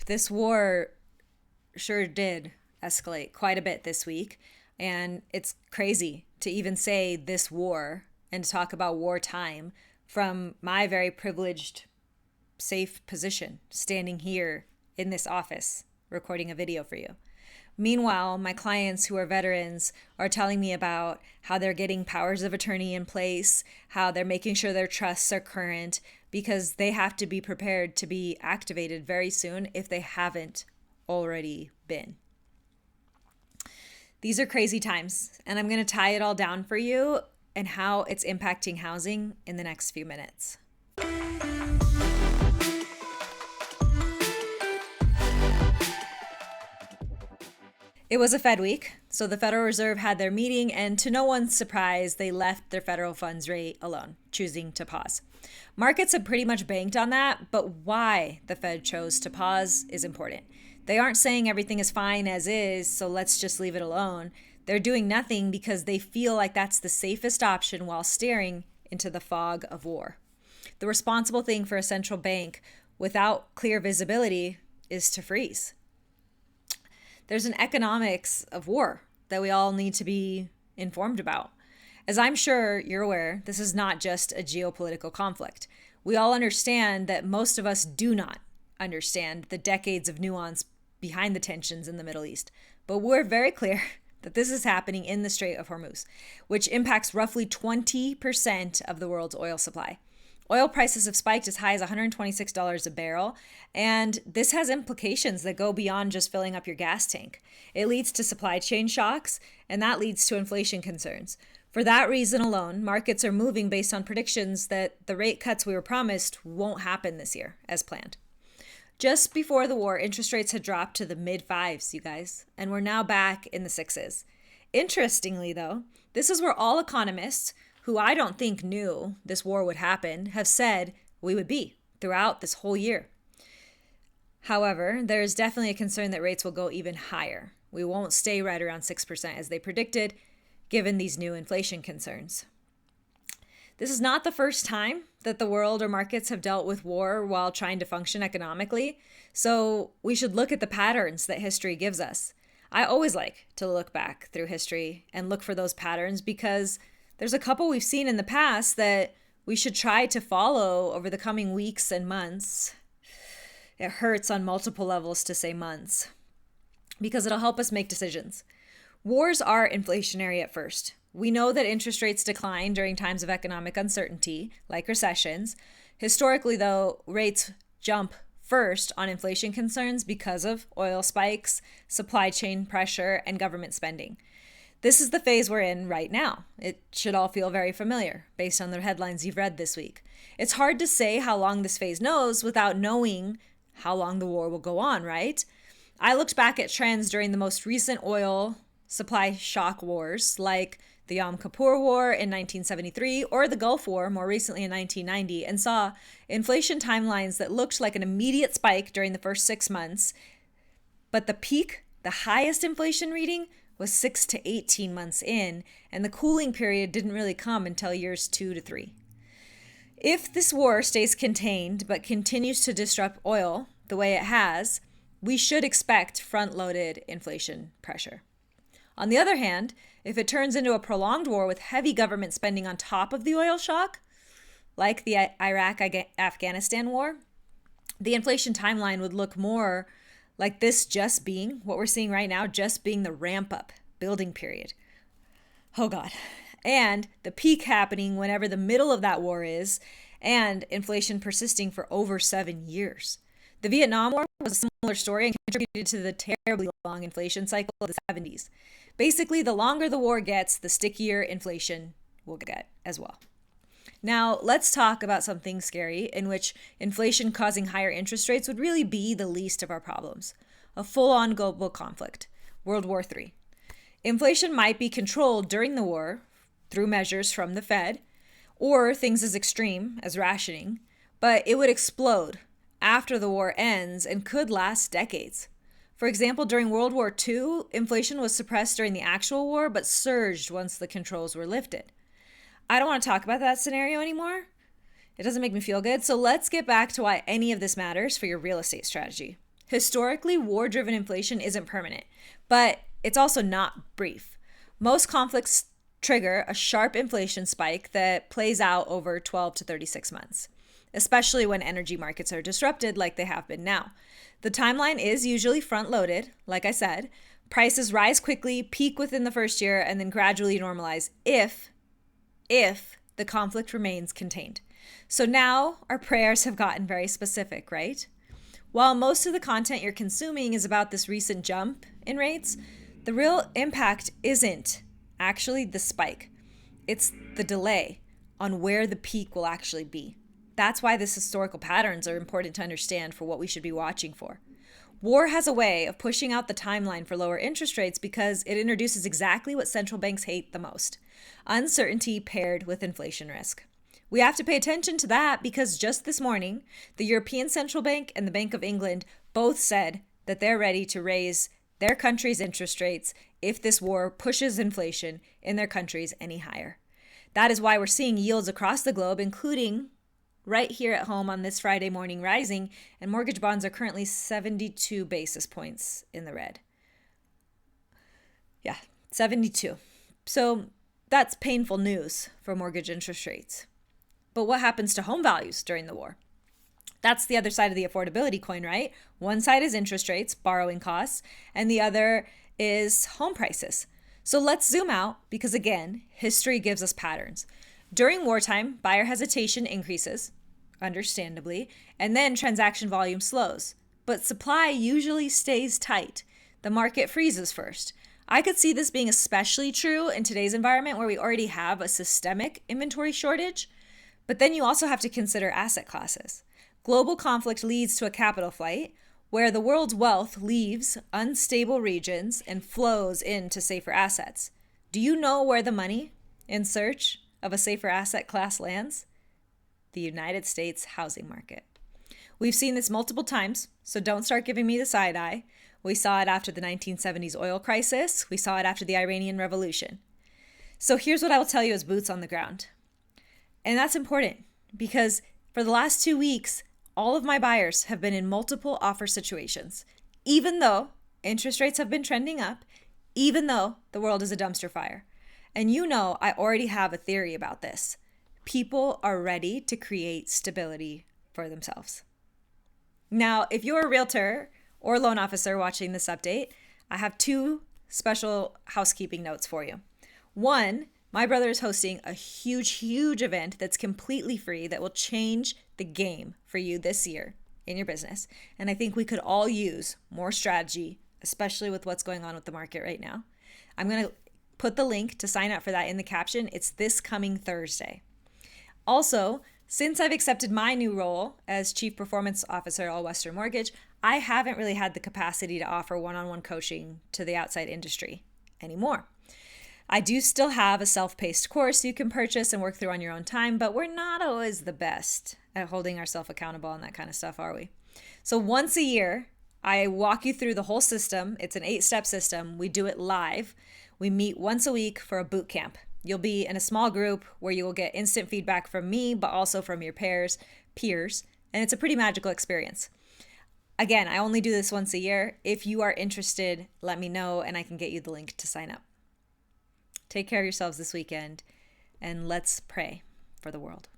this war sure did escalate quite a bit this week. And it's crazy to even say this war and to talk about wartime from my very privileged, safe position, standing here in this office, recording a video for you. Meanwhile, my clients who are veterans are telling me about how they're getting powers of attorney in place, how they're making sure their trusts are current, because they have to be prepared to be activated very soon if they haven't already been. These are crazy times, and I'm going to tie it all down for you and how it's impacting housing in the next few minutes. It was a Fed week, so the Federal Reserve had their meeting, and to no one's surprise, they left their federal funds rate alone, choosing to pause. Markets have pretty much banked on that, but why the Fed chose to pause is important. They aren't saying everything is fine as is, so let's just leave it alone. They're doing nothing because they feel like that's the safest option while staring into the fog of war. The responsible thing for a central bank without clear visibility is to freeze. There's an economics of war that we all need to be informed about. As I'm sure you're aware, this is not just a geopolitical conflict. We all understand that most of us do not understand the decades of nuance behind the tensions in the Middle East. But we're very clear that this is happening in the Strait of Hormuz, which impacts roughly 20% of the world's oil supply. Oil prices have spiked as high as $126 a barrel, and this has implications that go beyond just filling up your gas tank. It leads to supply chain shocks, and that leads to inflation concerns. For that reason alone, markets are moving based on predictions that the rate cuts we were promised won't happen this year as planned. Just before the war, interest rates had dropped to the mid-fives, you guys, and we're now back in the sixes. Interestingly, though, this is where all economists who I don't think knew this war would happen, have said we would be throughout this whole year. However, there is definitely a concern that rates will go even higher. We won't stay right around 6% as they predicted, given these new inflation concerns. This is not the first time that the world or markets have dealt with war while trying to function economically, so we should look at the patterns that history gives us. I always like to look back through history and look for those patterns because there's a couple we've seen in the past that we should try to follow over the coming weeks and months. It hurts on multiple levels to say months because it'll help us make decisions. Wars are inflationary at first. We know that interest rates decline during times of economic uncertainty, like recessions. Historically, though, rates jump first on inflation concerns because of oil spikes, supply chain pressure, and government spending. This is the phase we're in right now. It should all feel very familiar based on the headlines you've read this week. It's hard to say how long this phase goes without knowing how long the war will go on, right? I looked back at trends during the most recent oil supply shock wars, like the Yom Kippur War in 1973 or the Gulf War more recently in 1990, and saw inflation timelines that looked like an immediate spike during the first 6 months. But the peak, the highest inflation reading, was 6 to 18 months in, and the cooling period didn't really come until years 2 to 3. If this war stays contained but continues to disrupt oil the way it has, we should expect front-loaded inflation pressure. On the other hand, if it turns into a prolonged war with heavy government spending on top of the oil shock, like the Iraq-Afghanistan war, the inflation timeline would look more like this just being, what we're seeing right now, just being the ramp-up building period. Oh God. And the peak happening whenever the middle of that war is, and inflation persisting for over 7 years. The Vietnam War was a similar story and contributed to the terribly long inflation cycle of the 70s. Basically, the longer the war gets, the stickier inflation will get as well. Now, let's talk about something scary in which inflation causing higher interest rates would really be the least of our problems. A full-on global conflict, World War III. Inflation might be controlled during the war through measures from the Fed, or things as extreme as rationing, but it would explode after the war ends and could last decades. For example, during World War II, inflation was suppressed during the actual war, but surged once the controls were lifted. I don't want to talk about that scenario anymore. It doesn't make me feel good. So let's get back to why any of this matters for your real estate strategy. Historically, war-driven inflation isn't permanent, but it's also not brief. Most conflicts trigger a sharp inflation spike that plays out over 12 to 36 months, especially when energy markets are disrupted like they have been now. The timeline is usually front-loaded, like I said. Prices rise quickly, peak within the first year, and then gradually normalize if the conflict remains contained. So now our prayers have gotten very specific, right? While most of the content you're consuming is about this recent jump in rates, the real impact isn't actually the spike. It's the delay on where the peak will actually be. That's why these historical patterns are important to understand for what we should be watching for. War has a way of pushing out the timeline for lower interest rates because it introduces exactly what central banks hate the most: uncertainty paired with inflation risk. We have to pay attention to that because just this morning, the European Central Bank and the Bank of England both said that they're ready to raise their country's interest rates if this war pushes inflation in their countries any higher. That is why we're seeing yields across the globe, including right here at home on this Friday morning, rising, and mortgage bonds are currently 72 basis points in the red. Yeah, 72. So that's painful news for mortgage interest rates. But what happens to home values during the war? That's the other side of the affordability coin, right? One side is interest rates, borrowing costs, and the other is home prices. So let's zoom out because, again, history gives us patterns. During wartime, buyer hesitation increases, understandably, and then transaction volume slows. But supply usually stays tight. The market freezes first. I could see this being especially true in today's environment where we already have a systemic inventory shortage. But then you also have to consider asset classes. Global conflict leads to a capital flight where the world's wealth leaves unstable regions and flows into safer assets. Do you know where the money in search of a safer asset class lands? The United States housing market. We've seen this multiple times, so don't start giving me the side eye. We saw it after the 1970s oil crisis. We saw it after the Iranian Revolution. So here's what I will tell you as boots on the ground. And that's important because for the last 2 weeks, all of my buyers have been in multiple offer situations, even though interest rates have been trending up, even though the world is a dumpster fire. And you know, I already have a theory about this. People are ready to create stability for themselves. Now, if you're a realtor or loan officer watching this update, I have 2 special housekeeping notes for you. One, my brother is hosting a huge event that's completely free that will change the game for you this year in your business. And I think we could all use more strategy, especially with what's going on with the market right now. I'm going to put the link to sign up for that in the caption. It's this coming Thursday. Also, since I've accepted my new role as Chief Performance Officer at All Western Mortgage, I haven't really had the capacity to offer one-on-one coaching to the outside industry anymore. I do still have a self-paced course you can purchase and work through on your own time, but we're not always the best at holding ourselves accountable and that kind of stuff, are we? So once a year, I walk you through the whole system. It's an 8-step system. We do it live. We meet once a week for a boot camp. You'll be in a small group where you will get instant feedback from me, but also from your peers, and it's a pretty magical experience. Again, I only do this once a year. If you are interested, let me know and I can get you the link to sign up. Take care of yourselves this weekend, and let's pray for the world.